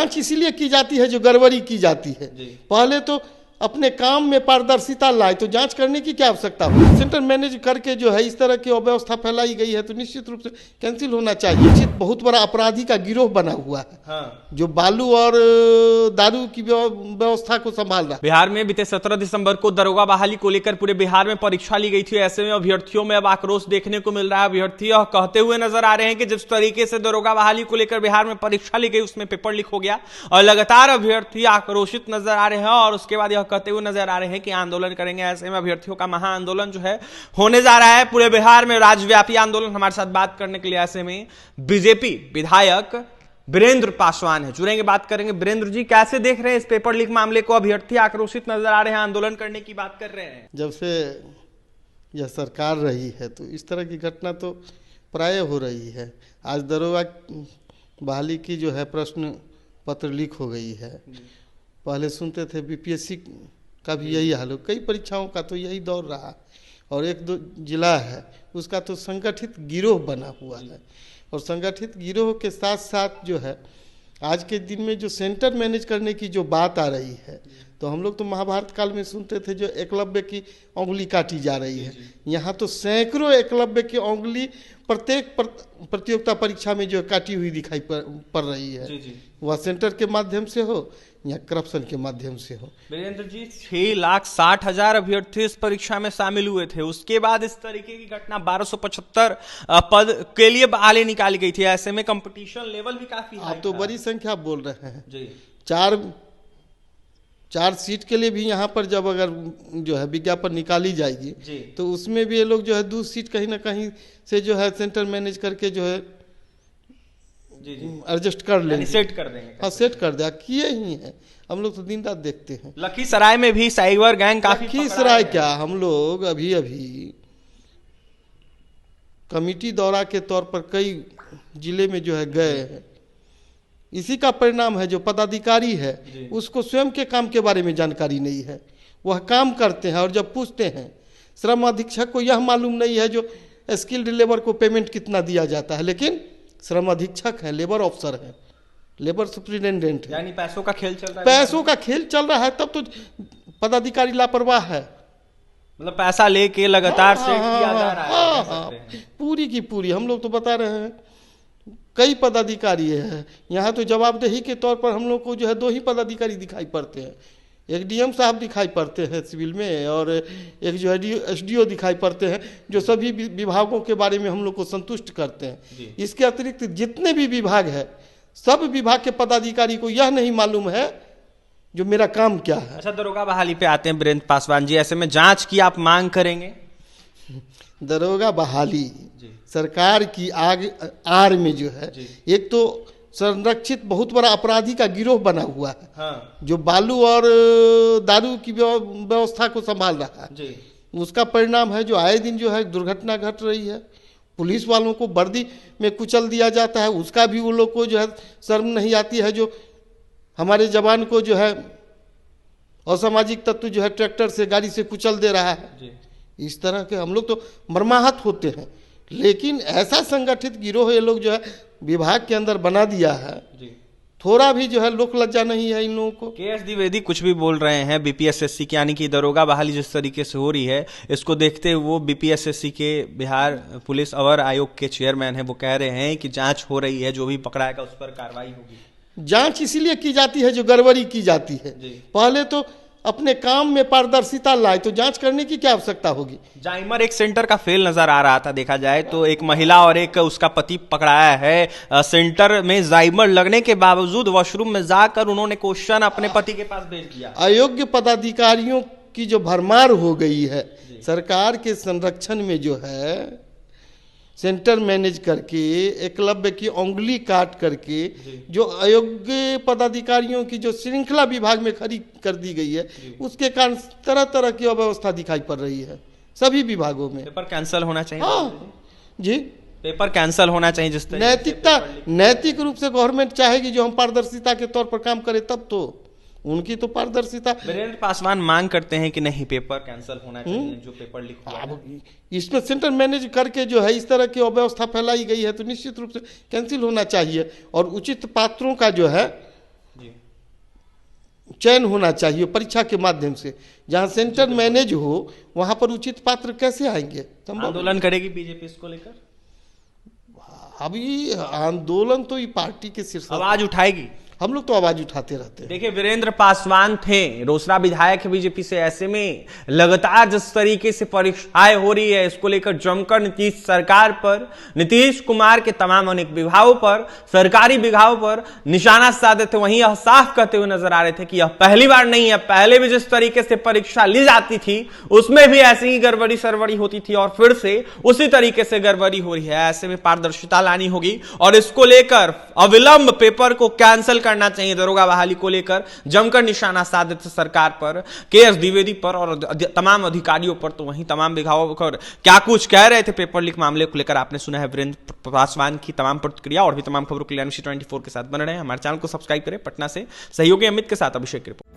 जांच इसीलिए की जाती है जो गड़बड़ी की जाती है। पहले तो अपने काम में पारदर्शिता लाए तो जांच करने की क्या आवश्यकता हो। सेंटर मैनेज करके जो है इस तरह की अव्यवस्था फैलाई गई है तो निश्चित रूप से कैंसिल होना चाहिए। निश्चित बहुत बड़ा अपराधी का गिरोह बना हुआ है। हाँ। जो बालू और दारू की व्यवस्था को संभाल रहा है। बिहार में बीते 17 दिसंबर को दरोगा बहाली को लेकर पूरे बिहार में परीक्षा ली गई थी। ऐसे में अभ्यर्थियों में अब आक्रोश देखने को मिल रहा है। अभ्यर्थी कहते हुए नजर आ रहे हैं कि जिस तरीके से दरोगा बहाली को लेकर बिहार में परीक्षा ली गई उसमें पेपर लीक हो गया और लगातार अभ्यर्थी आक्रोशित नजर आ रहे हैं और उसके बाद यह कहते हुए नजर आ रहे हैं कि आंदोलन करेंगे। ऐसे में अभ्यर्थियों का महा आंदोलन जो है होने जा रहा है पूरे बिहार में, राज्यव्यापी आंदोलन। हमारे साथ बात करने के लिए ऐसे में बीजेपी विधायक वीरेंद्र पासवान है, जुड़ेंगे, बात करेंगे। वीरेंद्र जी, कैसे देख रहे हैं इस पेपर लीक मामले को? अभ्यर्थी आक्रोशित नजर आ रहे हैं, आंदोलन करने की बात कर रहे हैं। जब से यह सरकार रही है तो इस तरह की घटना तो प्राय हो रही है। आज दरोगा बहाली की जो है प्रश्न पत्र लीक हो गई है। पहले सुनते थे बीपीएससी का भी यही हाल हो, कई परीक्षाओं का तो यही दौर रहा। और एक दो जिला है उसका तो संगठित गिरोह बना हुआ है। और संगठित गिरोह के साथ साथ जो है आज के दिन में जो सेंटर मैनेज करने की जो बात आ रही है, तो हम लोग तो महाभारत काल में सुनते थे जो एकलव्य की उंगली काटी जा रही है। यहाँ तो सैकड़ों एकलव्य की उंगली प्रत्येक प्रतियोगिता परीक्षा में जो काटी हुई दिखाई पड़ रही है। वह सेंटर के माध्यम से हो या करप्शन के माध्यम से हो। वीरेंद्र जी, 6,60,000 अभ्यर्थी इस परीक्षा में शामिल हुए थे। उसके बाद इस तरीके की घटना 1275 पद के लिए बहाली निकाली गई थी। ऐसे में कंपटीशन लेवल भी काफी हाई था। आप तो बड़ी संख्या बोल रहे हैं जी। चार सीट के लिए भी यहाँ पर जब अगर जो है विज्ञापन निकाली जाएगी तो उसमें भी ये लोग जो है 2 सीट कहीं ना कहीं से जो है सेंटर मैनेज करके जो है एडजस्ट कर लेंगे, सेट कर देंगे। हाँ, सेट कर दिया, किए ही हैं। हम लोग तो दिन रात देखते हैं। लखीसराय में भी साइबर गैंग काफी, लखीसराय क्या, हम लोग अभी कमेटी दौरा के तौर पर कई जिले में जो है गए हैं। इसी का परिणाम है जो पदाधिकारी है उसको स्वयं के काम के बारे में जानकारी नहीं है। वह काम करते हैं और जब पूछते हैं श्रम अधीक्षक को यह मालूम नहीं है जो स्किल्ड लेबर को पेमेंट कितना दिया जाता है, लेकिन श्रम अधीक्षक है, लेबर ऑफिसर है, लेबर सुप्रिटेंडेंट है। यानी पैसों का खेल चल रहा है। पैसों का खेल चल रहा है, तब तो पदाधिकारी लापरवाह है। मतलब पैसा लेके लगातार सेट किया जा रहा है। पूरी की पूरी हम लोग तो बता रहे हैं कई पदाधिकारी है। यहाँ तो जवाबदेही के तौर पर हम लोग को जो है 2 ही पदाधिकारी दिखाई पड़ते हैं। एक डीएम साहब दिखाई पड़ते हैं सिविल में और एक जो है एसडीओ दिखाई पड़ते हैं जो सभी विभागों के बारे में हम लोग को संतुष्ट करते हैं। इसके अतिरिक्त जितने भी विभाग है सब विभाग के पदाधिकारी को यह नहीं मालूम है जो मेरा काम क्या है। अच्छा, दरोगा बहाली पे आते हैं वीरेंद्र पासवान जी। ऐसे में जांच की आप मांग करेंगे? दरोगा बहाली सरकार की आड़ में जो है एक तो संरक्षित बहुत बड़ा अपराधी का गिरोह बना हुआ है। हाँ। जो बालू और दारू की व्यवस्था को संभाल रहा है। उसका परिणाम है जो आए दिन जो है दुर्घटना घट रही है। पुलिस वालों को वर्दी में कुचल दिया जाता है, उसका भी वो लोग को जो है शर्म नहीं आती है। जो हमारे जवान को जो है असामाजिक तत्व जो है ट्रैक्टर से गाड़ी से कुचल दे रहा है। इस तरह के हम लोग तो मर्माहत होते हैं। लेकिन ऐसा संगठित गिरोह ये लोग जो है विभाग के अंदर बना दिया है, थोड़ा भी जो है लोक लज्जा नहीं है इन लोगों को। के.एस. द्विवेदी कुछ भी बोल रहे हैं बीपीएसएससी की, यानी कि दरोगा बहाली जिस तरीके से हो रही है इसको देखते हुए वो बीपीएसएससी के बिहार पुलिस अवर आयोग के चेयरमैन है, वो कह रहे हैं कि जांच हो रही है, जो भी पकड़ाएगा उस पर कार्रवाई होगी। जांच इसीलिए की जाती है जो गड़बड़ी की जाती है। पहले तो अपने काम में पारदर्शिता लाए तो जांच करने की क्या आवश्यकता होगी। जाइमर एक सेंटर का फेल नजर आ रहा था, देखा जाए तो एक महिला और एक उसका पति पकड़ाया है। सेंटर में जाइमर लगने के बावजूद वॉशरूम में जाकर उन्होंने क्वेश्चन अपने पति के पास भेज दिया। अयोग्य पदाधिकारियों की जो भरमार हो गई है सरकार के संरक्षण में जो है सेंटर मैनेज करके एकलव्य की उंगली काट करके जो अयोग्य पदाधिकारियों की जो श्रृंखला विभाग में खड़ी कर दी गई है उसके कारण तरह तरह की अव्यवस्था दिखाई पड़ रही है सभी विभागों में। पेपर कैंसिल होना चाहिए। हाँ जी, पेपर कैंसिल होना चाहिए। जिस नैतिक रूप से गवर्नमेंट चाहेगी जो हम पारदर्शिता के तौर पर काम करें, तब तो उनकी तो पारदर्शिता। वीरेंद्र पासवान मांग करते हैं कि नहीं, पेपर कैंसिल होना चाहिए जो पेपर लीक हुआ है। इसमें सेंटर मैनेज करके जो है इस तरह की अव्यवस्था फैलाई गई है तो निश्चित रूप से कैंसिल होना चाहिए और उचित पात्रों का जो है चयन होना चाहिए परीक्षा के माध्यम से। जहाँ सेंटर मैनेज हो वहाँ पर उचित पात्र कैसे आएंगे? आंदोलन करेगी बीजेपी इसको लेकर? अभी आंदोलन तो ये पार्टी के शीर्ष आवाज उठाएगी, हम लोग तो आवाज उठाते रहते हैं। देखिए वीरेंद्र पासवान थे, रोसड़ा विधायक है बीजेपी से, ऐसे में लगातार जिस तरीके से परीक्षाएं हो रही है इसको लेकर जमकर नीतीश सरकार पर, नीतीश कुमार के तमाम अनेक विभागों पर, सरकारी विभागों पर निशाना साधे थे। वहीं यह साफ कहते हुए नजर आ रहे थे कि यह पहली बार नहीं है, पहले भी जिस तरीके से परीक्षा ली जाती थी उसमें भी ऐसी ही गड़बड़ी सरबड़ी होती थी और फिर से उसी तरीके से गड़बड़ी हो रही है। ऐसे में पारदर्शिता लानी होगी और इसको लेकर अविलंब पेपर को कैंसिल करना चाहिए। दरोगा बहाली को लेकर जमकर निशाना साधे थे सरकार पर, के.एस. द्विवेदी पर और तमाम अधिकारियों पर। तो वहीं तमाम विभागों पर क्या कुछ कह रहे थे पेपर लीक मामले को लेकर, आपने सुना है वीरेंद्र पासवान की तमाम प्रतिक्रिया। और भी तमाम खबरों के लिए NBC 24 के साथ बन रहे हैं। हमारे चैनल को सब्सक्राइब करें। पटना से सहयोगी अमित के साथ अभिषेक रिपोर्ट।